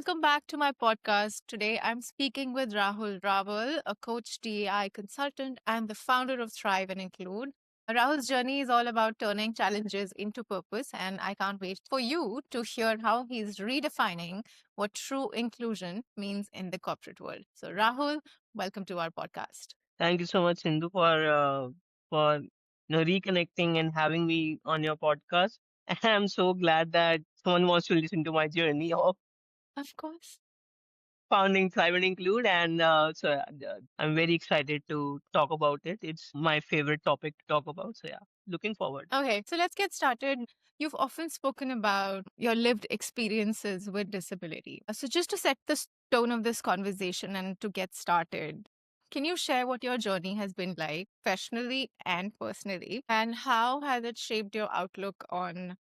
welcome back to my podcast. Today I'm speaking with Rahul Rawal, a coach, DAI consultant, and the founder of Thrive and Include. Rahul's journey is all about turning challenges into purpose, and I can't wait for you to hear how he's redefining what true inclusion means in the corporate world. So, Rahul, welcome to our podcast. Thank you so much, Sindhu, for reconnecting and having me on your podcast. I'm so glad that someone wants to listen to my journey of Of course. founding Thrive and Include, and I'm very excited to talk about it. It's my favorite topic to talk about. So yeah, looking forward. Okay, so let's get started. You've often spoken about your lived experiences with disability. So, just to set the tone of this conversation and to get started, can you share what your journey has been like professionally and personally, and how has it shaped your outlook on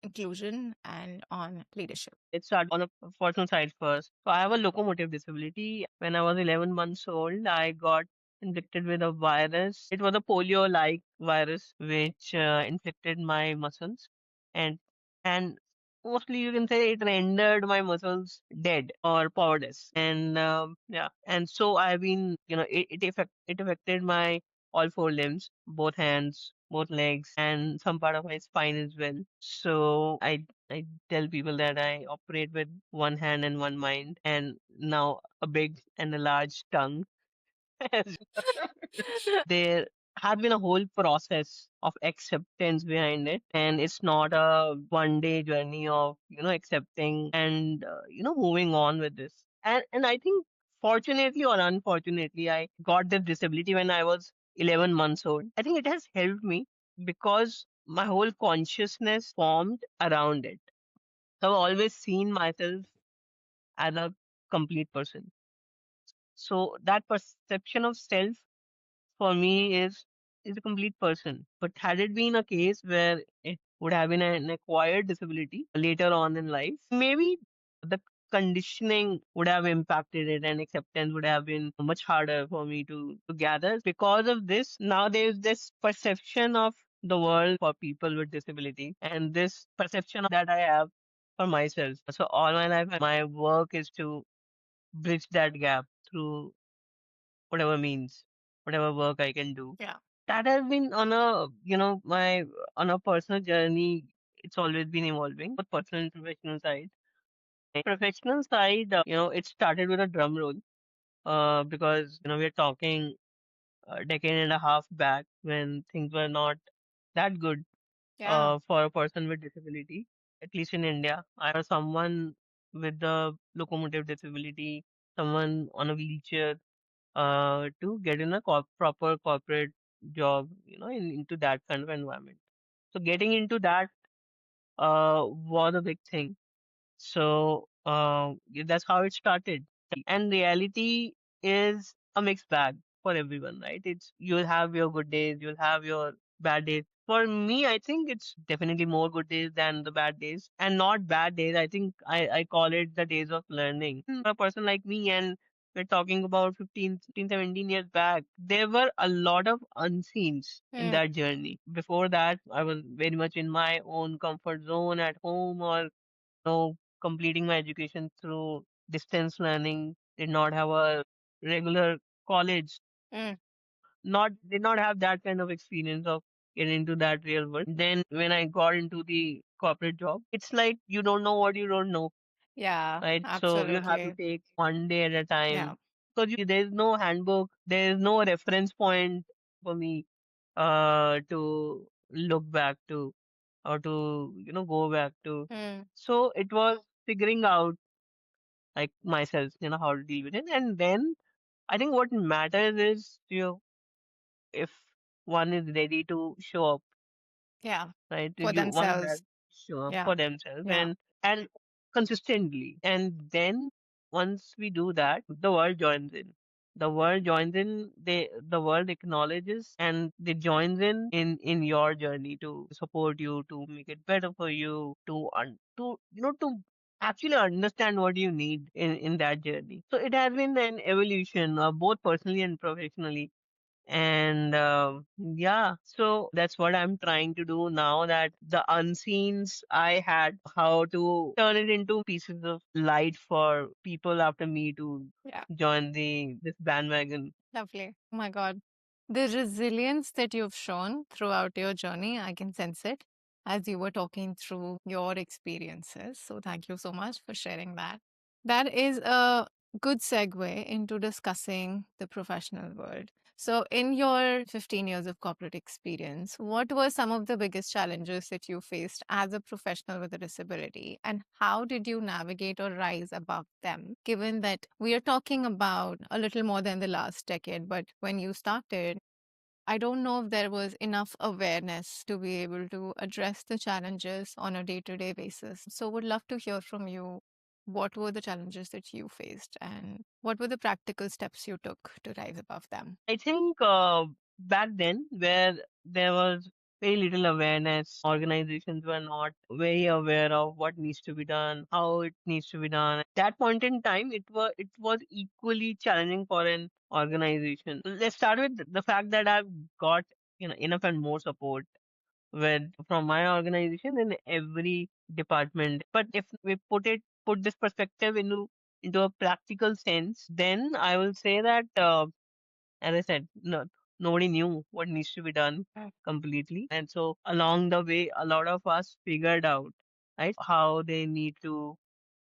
inclusion and on leadership? Let's start on a personal side first. So I have a locomotive disability. When I was 11 months old, I got infected with a virus. It was a polio-like virus which infected my muscles, and and mostly you can say it rendered my muscles dead or powerless. And yeah, and so I've been, it affected my all four limbs, both hands, both legs, and some part of my spine as well. So I tell people that I operate with one hand and one mind, and now a big and a large tongue. There has been a whole process of acceptance behind it, and it's not a one day journey of accepting and moving on with this. And I think fortunately or unfortunately, I got this disability when I was 11 months old. I think it has helped me because my whole consciousness formed around it. So I've always seen myself as a complete person. So that perception of self for me is a complete person. But had it been a case where it would have been an acquired disability later on in life, maybe the conditioning would have impacted it and acceptance would have been much harder for me to gather. Because of this, now there's this perception of the world for people with disability and this perception that I have for myself. So all my life, my work is to bridge that gap through whatever means, whatever work I can do. Yeah. That has been on a, my on a personal journey. It's always been evolving, both personal and professional side. Professional side, it started with a drum roll, because we're talking a decade and a half back when things were not that good, Yeah. for a person with disability, at least in India. I was someone with the locomotive disability, someone on a wheelchair, to get in a proper corporate job, into that kind of environment. So getting into that was a big thing. So yeah, that's how it started. And reality is a mixed bag for everyone, right? It's you'll have your good days, you'll have your bad days. For me, I think it's definitely more good days than the bad days, and not bad days. I think I call it the days of learning. For a person like me, and we're talking about 17 years back, there were a lot of unseens in Mm. that journey. Before that, I was very much in my own comfort zone at home, or completing my education through distance learning, did not have a regular college, Mm. not did not have that kind of experience of getting into that real world. Then when I got into the corporate job, it's like you don't know what you don't know, Yeah, right? So you have to absolutely. take one day at a time Yeah. because there's no handbook, there's no reference point for me to look back to or to go back to. Mm. So it was figuring out like myself, how to deal with it. And then I think what matters is, if one is ready to show up, Yeah. right? For One has themselves. to show up Yeah. for themselves Yeah. and consistently. And then once we do that, the world joins in. The world joins in, the world acknowledges and they joins in your journey to support you, to make it better for you, to actually understand what you need in that journey. So it has been an evolution, both personally and professionally. And yeah, so that's what I'm trying to do now, that the unseens I had, how to turn it into pieces of light for people after me to Yeah. join the this bandwagon. Lovely. Oh my God. The resilience that you've shown throughout your journey, I can sense it as you were talking through your experiences. So, thank you so much for sharing that. That is a good segue into discussing the professional world. So, in your 15 years of corporate experience, what were some of the biggest challenges that you faced as a professional with a disability, and how did you navigate or rise above them? Given that we are talking about a little more than the last decade, but when you started, I don't know if there was enough awareness to be able to address the challenges on a day to day basis. So, would love to hear from you. What were the challenges that you faced, and what were the practical steps you took to rise above them? I think back then, where there was very little awareness, organizations were not very aware of what needs to be done, how it needs to be done. At that point in time, it was equally challenging for an organization. Let's start with the fact that I've got enough and more support with from my organization in every department. But if we put this perspective into a practical sense, then I will say that. As I said, no, nobody knew what needs to be done completely. And so along the way, a lot of us figured out, right, how they need to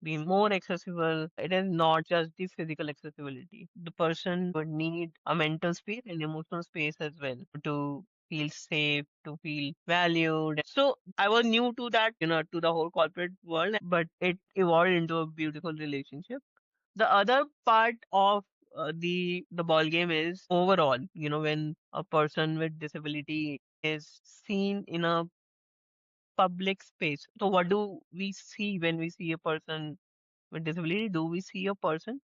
be more accessible. It is not just the physical accessibility. The person would need a mental space and emotional space as well to feel safe, to feel valued. So I was new to that, to the whole corporate world, but it evolved into a beautiful relationship. The other part of the ball game is overall, when a person with disability is seen in a public space. So what do we see when we see a person with disability? Do we see a person,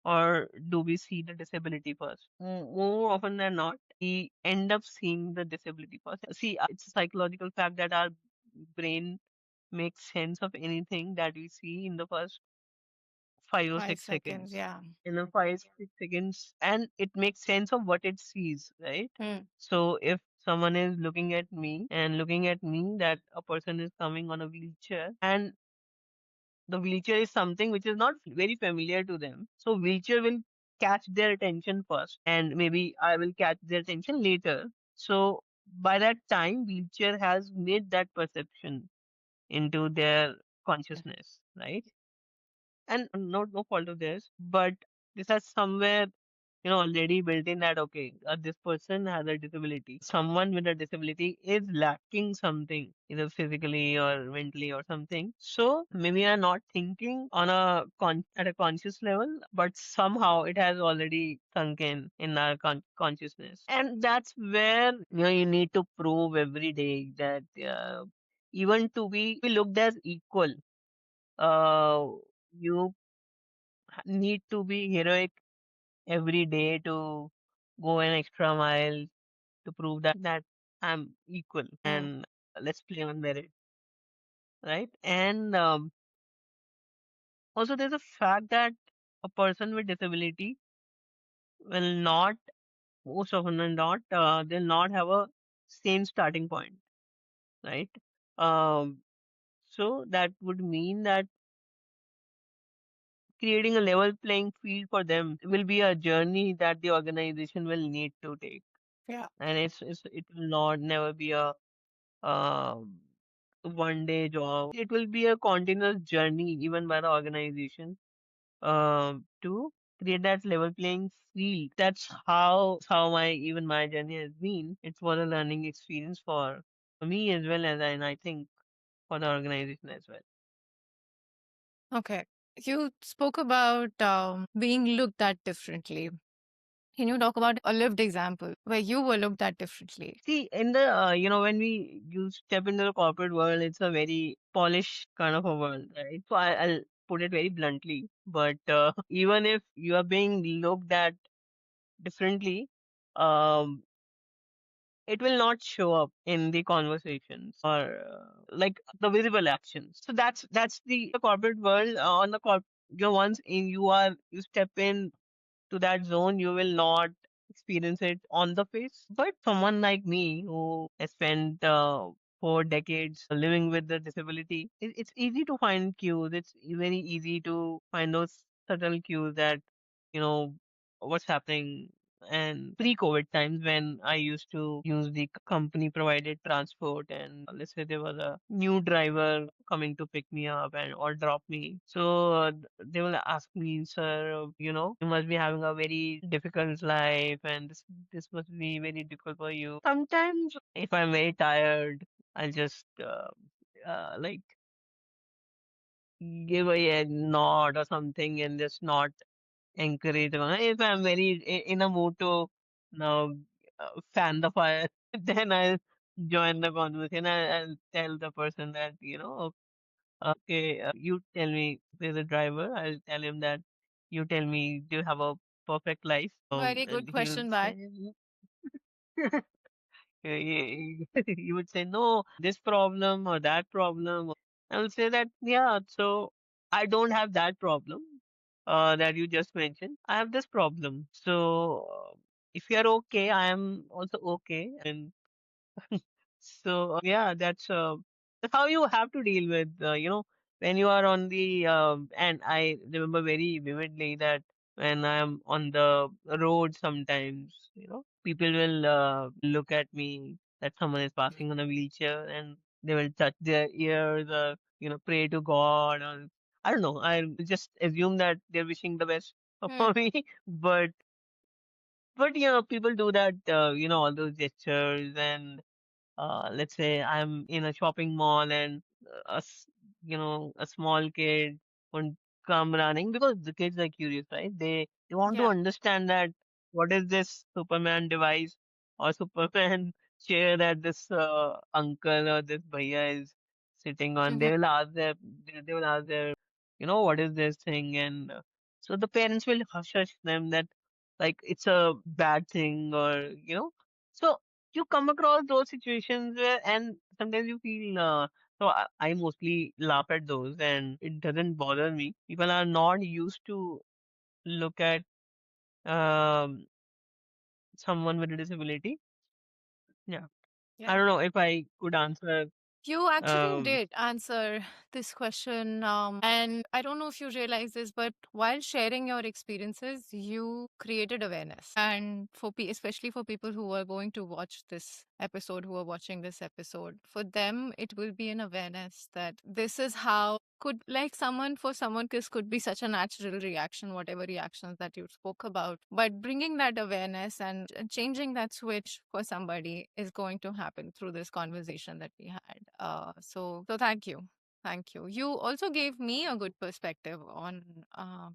or do we see the disability first? More often than not, we end up seeing the disability first. See, it's a psychological fact that our brain makes sense of anything that we see in the first 5 or 6 5 seconds, seconds. yeah. In a 5 6 seconds, and it makes sense of what it sees, right? Hmm. So if someone is looking at me and looking at me, that a person is coming on a wheelchair, and the wheelchair is something which is not very familiar to them, so wheelchair will catch their attention first, and maybe I will catch their attention later. So by that time, wheelchair has made that perception into their consciousness, right? And no fault of theirs, but this has somewhere already built in that, okay, this person has a disability. Someone with a disability is lacking something, either physically or mentally or something. So maybe I'm not thinking on at a conscious level, but somehow it has already sunk in our consciousness. And that's where you need to prove every day that even to be looked as equal, uh, you need to be heroic every day to go an extra mile to prove that I'm equal, Hmm. and let's play on merit, right? And also, there's a fact that a person with disability will not, most often than not, they'll not have a same starting point, right? Um, so that would mean that creating a level playing field for them will be a journey that the organization will need to take, Yeah. and it will not never be a um, one day job. It will be a continuous journey, even by the organization, to create that level playing field. That's how my journey has been. It was a learning experience for me as well as, and I think for the organization as well. Okay. You spoke about being looked at differently. Can you talk about a lived example where you were looked at differently? See, in the when we you step into the corporate world, it's a very polished kind of a world, right? So I'll put it very bluntly. But even if you are being looked at differently, um, it will not show up in the conversations or like the visible actions. So that's the corporate world. On the once you step in to that zone, you will not. experience it on the face. But someone like me who has spent 4 decades living with the disability, it's easy to find cues. It's very easy to find those subtle cues that, you know, what's happening. And pre-COVID times when I used to use the company provided transport, and let's say there was a new driver coming to pick me up and or drop me. So they will ask me, sir, you must be having a very difficult life, and this must be very difficult for you. Sometimes, if I'm very tired, I'll just like give a nod or something and just not encourage. If I'm very in a mood to now fan the fire, then I'll join the conversation. I'll tell the person that, okay, you tell me there's a driver. I'll tell him that you tell me do you have a perfect life? Very good And he'll question back. say, you would say, no, this problem or that problem. I will say that, yeah, so I don't have that problem that you just mentioned. I have this problem. So if you're okay, I am also okay. And so yeah, that's how you have to deal with when you are on the and I remember very vividly that when I am on the road sometimes, people will look at me that someone is passing on a wheelchair and they will touch their ears or pray to God or I don't know. I just assume that they're wishing the best Hmm. for me, but people do that. All those gestures and let's say I'm in a shopping mall and a small kid would come running because the kids are curious, right? They want to Yeah. understand that what is this Superman device or Superman chair that this uncle or this bhaiya is sitting on. Mhm. They will ask their what is this thing, and so the parents will hush them that like it's a bad thing or so you come across those situations where, and sometimes you feel, so I mostly laugh at those and it doesn't bother me. People are not used to look at um, someone with a disability. Yeah. I Yeah. don't know if I could answer. You actually Um, did answer this question. And I don't know if you realize this, but while sharing your experiences, you created awareness. And especially for people who are going to watch this episode, who are watching this episode, for them, it will be an awareness that this is how could like someone for someone this could be such a natural reaction, whatever reactions that you spoke about, but bringing that awareness and changing that switch for somebody is going to happen through this conversation that we had. So thank you. You also gave me a good perspective on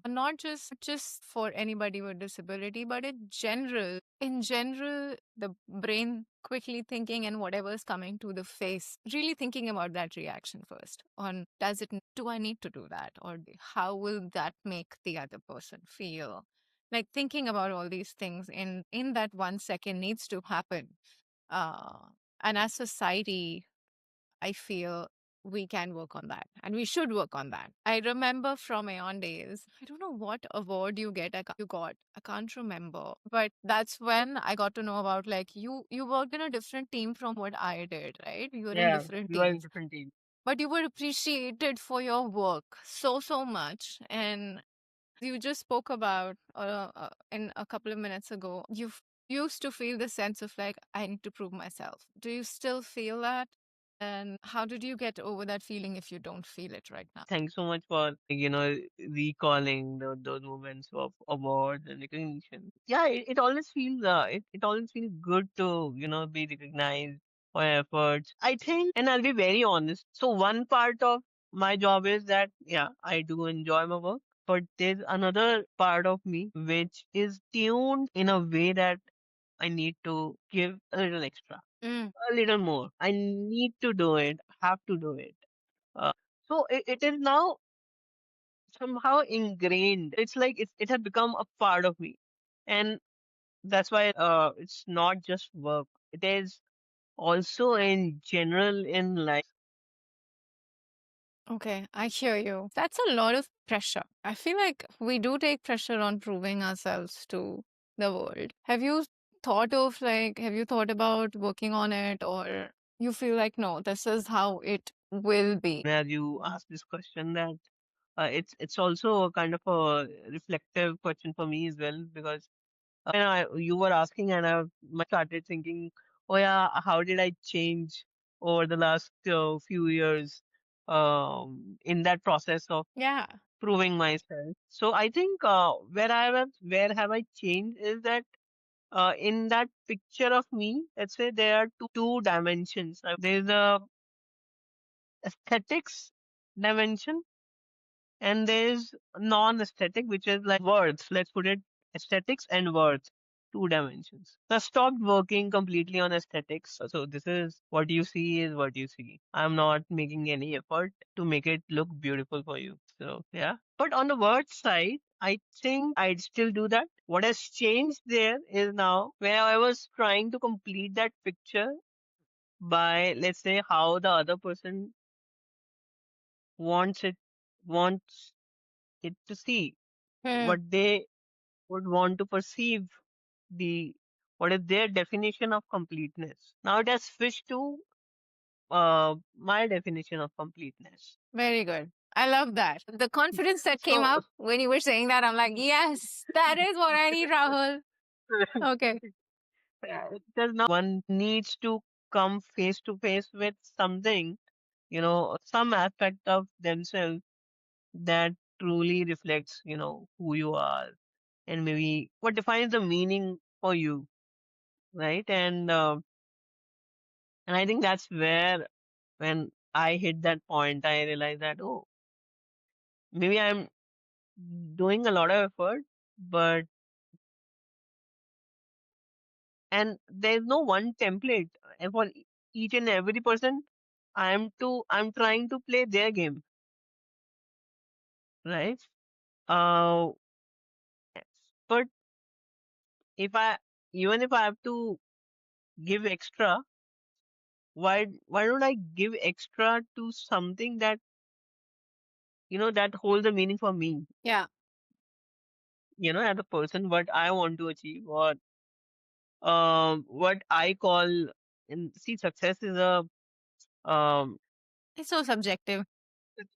not just for anybody with disability, but in general, the brain quickly thinking and whatever's coming to the face, really thinking about that reaction first. On do I need to do that, or how will that make the other person feel? Like thinking about all these things in that 1 second needs to happen. Uh, and as society, I feel we can work on that and we should work on that. I remember from Aeon days, I don't know what award you got. I can't remember. But that's when I got to know about like you worked in a different team from what I did, right? You were in yeah, different we were in teams. different teams. But you were appreciated for your work so much. And you just spoke about in a couple of minutes ago, you've used to feel the sense of like, I need to prove myself. Do you still feel that? And how did you get over that feeling if you don't feel it right now? Thanks so much for recalling those moments of awards and recognition. Yeah, it always feels it always feels good to be recognized for efforts. I think, and I'll be very honest. So one part of my job is that yeah, I do enjoy my work, but there's another part of me which is tuned in a way that I need to give a little extra, Mm, a little more. I need to do it. Have to do it. So it is now somehow ingrained. It's like it has become a part of me, and that's why it's not just work. It is also in general in life. okay, I hear you. That's a lot of pressure. I feel like we do take pressure on proving ourselves too. the world. Have you thought about working on it, or you feel like, no, this is how it will be? As you asked this question, that it's also a kind of a reflective question for me as well, because you were asking, and my started thinking, oh yeah, how did I change over the last few years in that process of Yeah. proving myself. So I think where have I changed is that in that picture of me, let's say there are two dimensions. There's a aesthetics dimension, and there's non-aesthetic, which is like words. Let's put it aesthetics and words, two dimensions. So I stopped working completely on aesthetics. So this is what you see is what you see. I'm not making any effort to make it look beautiful for you. So yeah. But on the word side, I think I'd still do that. What has changed there is now where I was trying to complete that picture by, let's say, how the other person wants it wants it to see, Hmm. what they would want to perceive, the what is their definition of completeness. Now it has switched to my definition of completeness. Very good. I love that. The confidence that came So up when you were saying that, I'm like, yes, that is what I need, Rahul. Okay. it does not one needs to come face to face with something, some aspect of themselves that truly reflects, who you are, and maybe what defines the meaning for you, right? And I think that's where, when I hit that point, I realized that, oh, maybe I'm doing a lot of effort, but and there's no one template. And for each and every person, I'm trying to play their game, right? Uh, but if I even if I have to give extra, why don't I give extra to something that that holds a meaning for me? Yeah. As a person, what I want to achieve, or what I call, and see, success is a um It's so subjective. it's-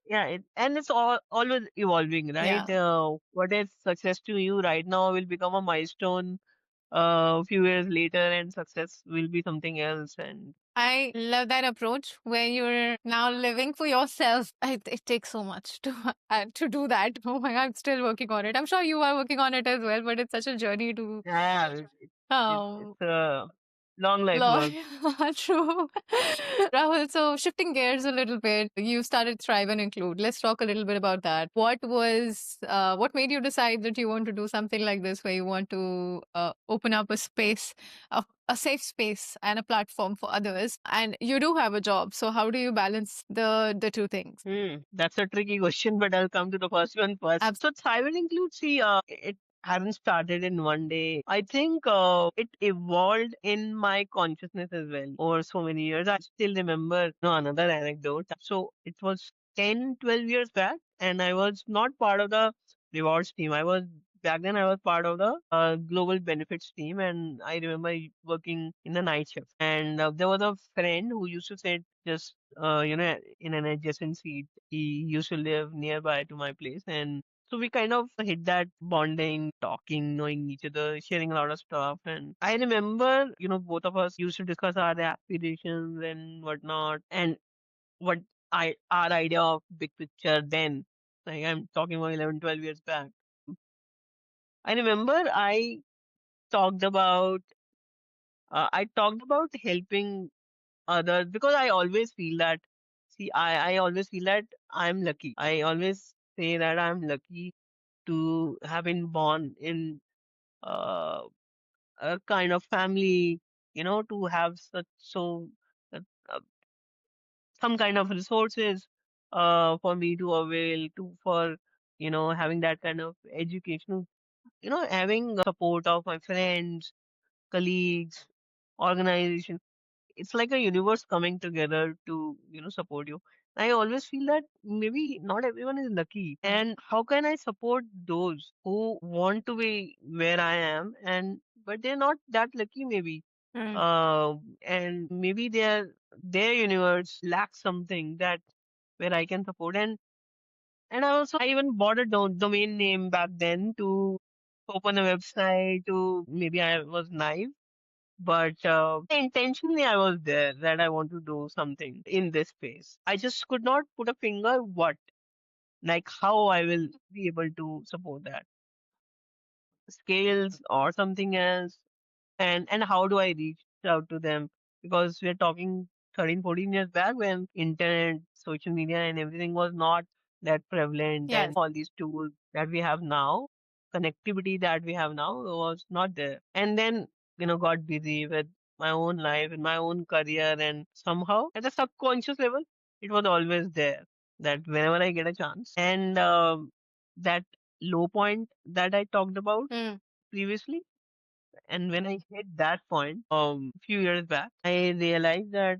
yeah, and it's always evolving, right? Yeah. What is success to you right now will become a milestone a few years later, and success will be something else. And I love that approach where you're now living for yourself. It takes so much to do that. Oh my God, I'm still working on it. I'm sure you are working on it as well, but it's such a journey to yeah, um it's a long life law. work. True. Rahul, so shifting gears a little bit, you started Thrive and Include. Let's talk a little bit about that. What made you decide that you want to do something like this, where you want to open up a space, a safe space and a platform for others? And you do have a job. So how do you balance the two things? That's a tricky question, but I'll come to the first one first. Abs- So Thai will include, see, it hasn't started in one day. I think it evolved in my consciousness as well over so many years. I still remember, another anecdote. So it was 10, 12 years back, and I was not part of the rewards team. Back then, I was part of the global benefits team, and I remember working in the night shift. And there was a friend who used to sit just in an adjacent seat. He used to live nearby to my place, and so we kind of hit that bonding, talking, knowing each other, sharing a lot of stuff. And I remember, both of us used to discuss our aspirations and whatnot, and what our idea of big picture then. Like, I'm talking about 11, 12 years back. I remember I talked about helping others, because I always feel that, see, I always feel that I'm lucky. I always say that I'm lucky to have been born in uh, a kind of family, to have uh, uh, some kind of resources for me to avail to, for having that kind of education, having support of my friends, colleagues, organization. It's like a universe coming together to support you. I always feel that maybe not everyone is lucky. And how can I support those who want to be where I am and but they're not that lucky maybe. Mm. And maybe their universe lacks something that where I can support. And I even bought a domain name back then to open a website to maybe I was naive, but intentionally I was there that I want to do something in this space. I just could not put a finger what, like how I will be able to support that scales or something else. And how do I reach out to them? Because we're talking 13, 14 years back when internet, social media, and everything was not that prevalent, Yes. and all these tools that we have now, connectivity that we have now was not there. And then, got busy with my own life and my own career, and somehow at a subconscious level, it was always there that whenever I get a chance, and that low point that I talked about Mm. previously, and when I hit that point, few years back, I realized that,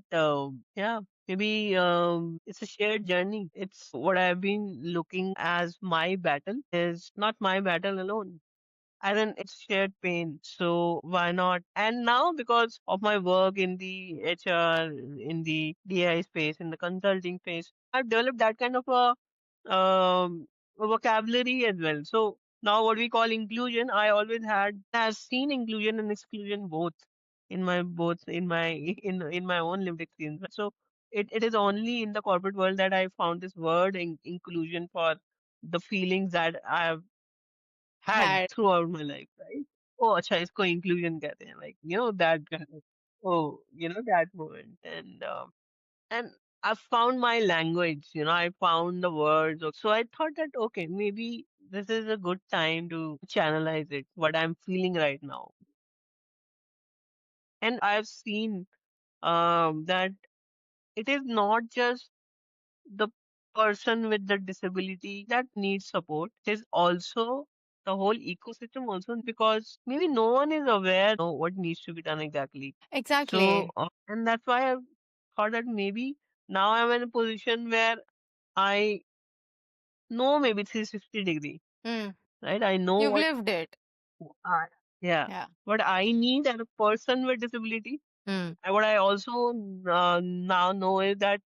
yeah, maybe it's a shared journey. It's what I've been looking as my battle is not my battle alone. I mean, it's shared pain. So why not? And now, because of my work in the HR, in the DI space, in the consulting space, I've developed that kind of a vocabulary as well. So now, what we call inclusion, I always had has seen inclusion and exclusion both in my in my own lived experience. So it is only in the corporate world that I found this word inclusion for the feelings that I have had Had. throughout my life, right? Oh, अच्छा इसको inclusion कहते हैं, like that kind of, oh, that moment. And I found my language, I found the words. So I thought that okay, maybe this is a good time to channelize it, what I'm feeling right now. And I've seen that it is not just the person with the disability that needs support. It is also the whole ecosystem also, because maybe no one is aware what needs to be done exactly. So Exactly. and that's why I thought that maybe now I'm in a position where I know maybe 360 degree, Mm. right? I know You've what lived it. I, yeah, Yeah. what I need as a person with disability. Mm. And what I also now know is that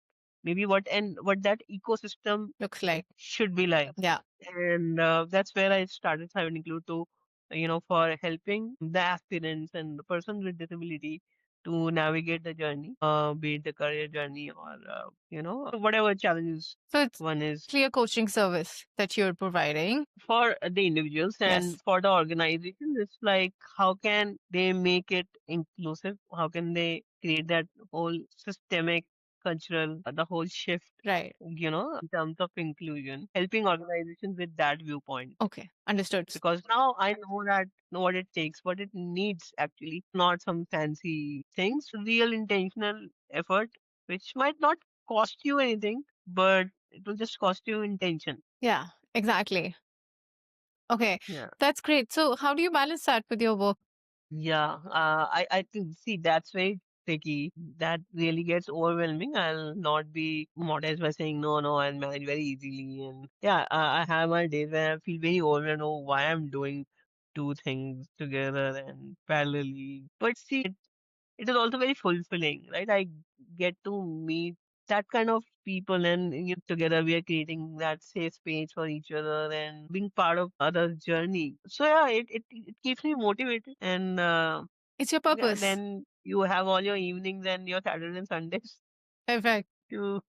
maybe what that ecosystem Looks like. should be like. Yeah. And that's where I started Silent Include to, for helping the aspirants and the person with disability to navigate the journey, be it the career journey or, whatever challenges So it's one is clear coaching service that you're providing. for the individuals and Yes. for the organization. It's like, how can they make it inclusive? How can they create that whole systemic cultural, the whole shift, Right. in terms of inclusion, helping organizations with that viewpoint. Okay. Understood. Because now I know what it takes, what it needs actually, not some fancy things, real intentional effort, which might not cost you anything, but it will just cost you intention. Yeah. Exactly. Okay. Yeah. That's great. So how do you balance that with your work? Yeah, I think, see, that's very tricky. That really gets overwhelming. I'll not be modest by saying no, no, I'll manage very easily. And yeah, I have my days where I feel very overwhelmed. Oh, why I'm doing two things together and parallelly. But see, it is also very fulfilling, right? I get to meet that kind of people, and together we are creating that safe space for each other and being part of others' journey. So yeah, it keeps me motivated, and It's your yeah, purpose. then you have all your evenings and your Saturdays and Sundays Perfect. to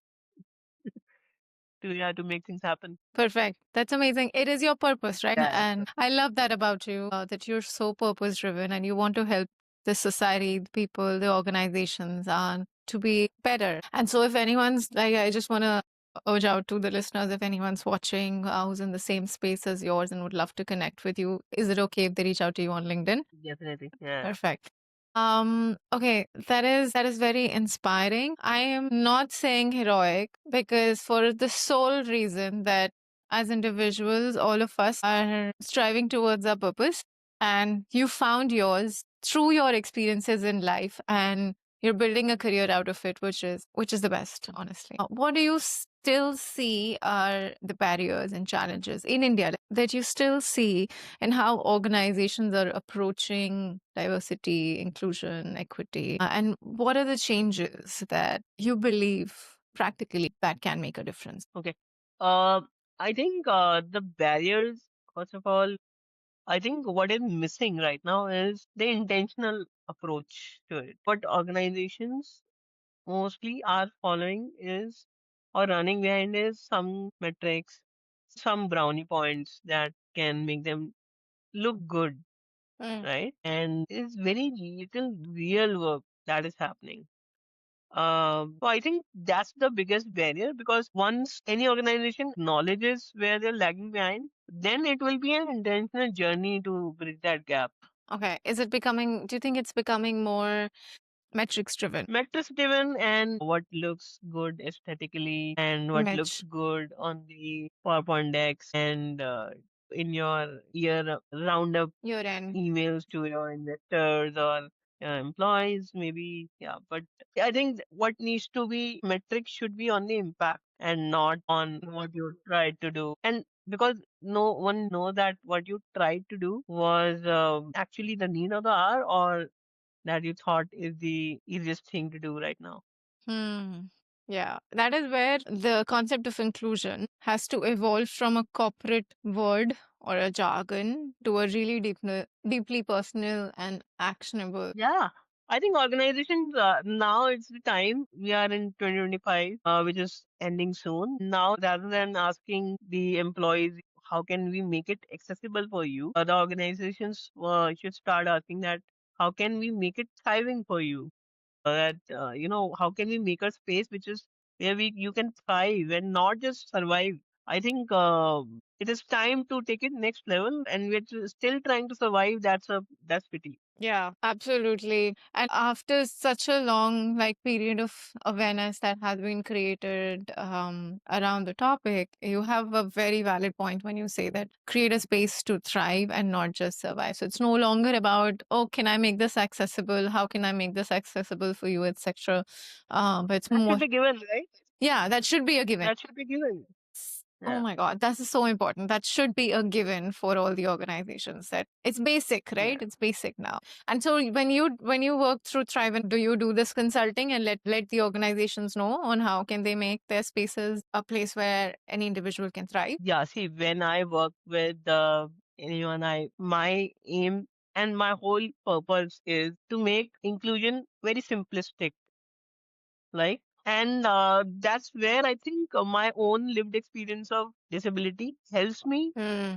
to make things happen. Perfect. That's amazing. It is your purpose, right? Yeah, And I love that about you, that you're so purpose driven and you want to help the society, the people, the organizations to be better. And so if anyone's like, I just want to urge out to the listeners, if anyone's watching who's in the same space as yours and would love to connect with you, is it okay if they reach out to you on LinkedIn? definitely. Yeah. Perfect. Okay, that is very inspiring. I am not saying heroic because for the sole reason that as individuals, all of us are striving towards our purpose and you found yours through your experiences in life and You're building a career out of it, which is the best, honestly. What do you still see are the barriers and challenges in India that you still see in how organizations are approaching diversity, inclusion, equity? And what are the changes that you believe practically that can make a difference? Okay. Uh, I think the barriers, first of all, I think what is missing right now is the intentional approach to it. What organizations mostly are following is or running behind is some metrics, some brownie points that can make them look good, Mm. right? And it's very little real work that is happening. So I think that's the biggest barrier because once any organization acknowledges where they're lagging behind, then it will be an intentional journey to bridge that gap. Okay. Do you think it's becoming more metrics driven? Metrics driven and what looks good aesthetically and what looks Mitch, good on the PowerPoint decks and in your year roundup you're in. emails to your investors or employees, maybe. Yeah, but I think what needs to be metrics should be on the impact and not on what you tried to do. And because no one know that what you tried to do was actually the need of the hour or that you thought is the easiest thing to do right now. Hmm. Yeah, that is where the concept of inclusion has to evolve from a corporate word or a jargon to a really deeply personal and actionable. Yeah, I think organizations now it's the time we are in 2025, which is ending soon. Now, rather than asking the employees, how can we make it accessible for you? The organizations should start asking that, how can we make it thriving for you? How can we make a space which is where we you can thrive and not just survive? I think it is time to take it next level, and we're still trying to survive. That's pity. Yeah, absolutely. And after such a long period of awareness that has been created around the topic, you have a very valid point when you say that create a space to thrive and not just survive. So it's no longer about, oh, can I make this accessible? How can I make this accessible for you, etc. But it's That should more, be given, right? yeah, that should be a given. That should be given. Oh Yeah. my God, that is so important. That should be a given for all the organizations. That it's basic, right? Yeah. It's basic now. And so when you work through Thrive, and do you do this consulting and let the organizations know on how can they make their spaces a place where any individual can thrive? Yeah. See, when I work with anyone, I my aim and my whole purpose is to make inclusion very simplistic, like, and that's where I think my own lived experience of disability helps me Hmm.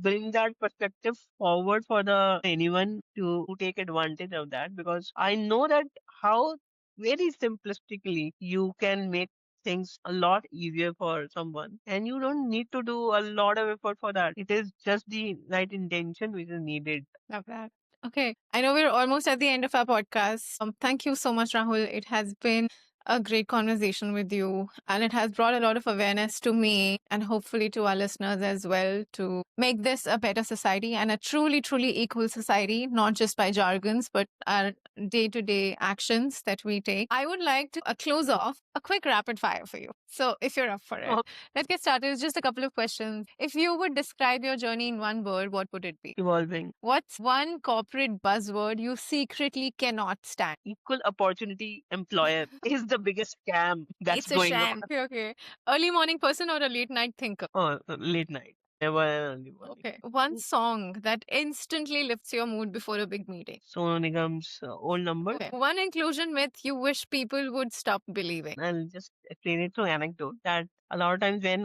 bring that perspective forward for the anyone to take advantage of that because I know that how very simplistically you can make things a lot easier for someone and you don't need to do a lot of effort for that. It is just the right intention which is needed. Love that. Okay. I know we're almost at the end of our podcast. Thank you so much, Rahul. It has been a great conversation with you, and it has brought a lot of awareness to me and hopefully to our listeners as well to make this a better society and a truly, truly equal society, not just by jargons, but our day to day actions that we take. I would like to close off a quick rapid fire for you. So, if you're up for it, Oh, let's get started with just a couple of questions. If you would describe your journey in one word, what would it be? evolving. What's one corporate buzzword you secretly cannot stand? Equal opportunity employer is the biggest scam that's It's a going on. sham. Okay, okay. Early morning person or a late night thinker? Oh, late night. Never an early morning. Okay. One song that instantly lifts your mood before a big meeting. Sonu Nigam's old number. Okay. One inclusion myth you wish people would stop believing. I'll just explain it through anecdote that a lot of times when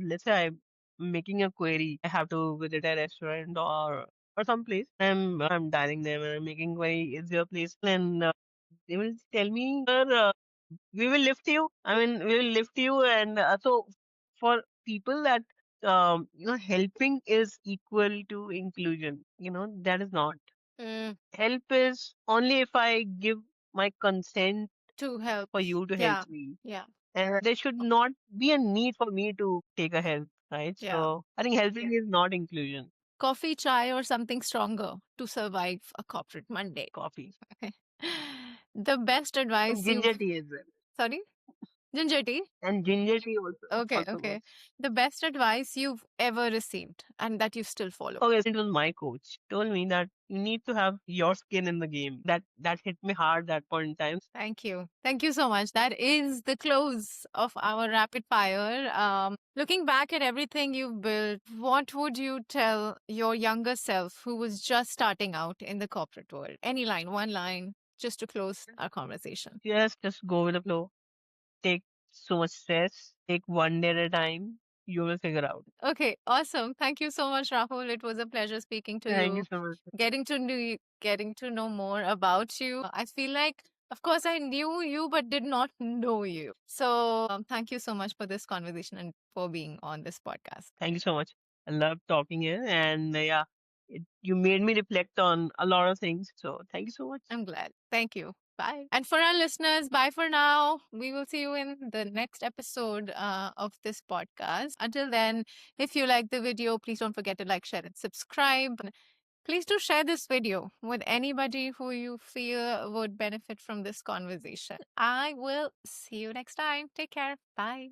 let's say I'm making a query, I have to visit a restaurant or some place. I'm dialing them and I'm making query. Is your place? And they will tell me, sir, we will lift you. I mean, we will lift you. And so for people that helping is equal to inclusion. That is not. Mm, Help is only if I give my consent to help. for you to help Yeah. me. Yeah. And there should not be a need for me to take a help, right? Yeah. So I think helping is not inclusion. Coffee, chai, or something stronger to survive a corporate Monday. Coffee. Okay. The best And advice ginger you've, tea as well. sorry, ginger tea. And ginger tea Okay, also okay. works. The best advice you've ever received and that you still follow. Okay, so it was my coach told me that you need to have your skin in the game. That hit me hard that point in time. Thank you. Thank you so much. That is the close of our rapid fire. Looking back at everything you've built, what would you tell your younger self who was just starting out in the corporate world? Any line, one line, just to close our conversation. Just go with the flow. Take so much stress. Take one day at a time. You will figure out. Okay, awesome. Thank you so much, Rahul. It was a pleasure speaking to Thank you you, so much. getting to know more about you. I feel like, of course, I knew you, but did not know you. So, thank you so much for this conversation and for being on this podcast. Thank you so much. I love talking here, and yeah, you made me reflect on a lot of things. So thank you so much. I'm glad. Thank you. Bye. And for our listeners, bye for now. We will see you in the next episode of this podcast. Until then, if you like the video, please don't forget to like, share, and subscribe. Please do share this video with anybody who you feel would benefit from this conversation. I will see you next time. Take care. Bye.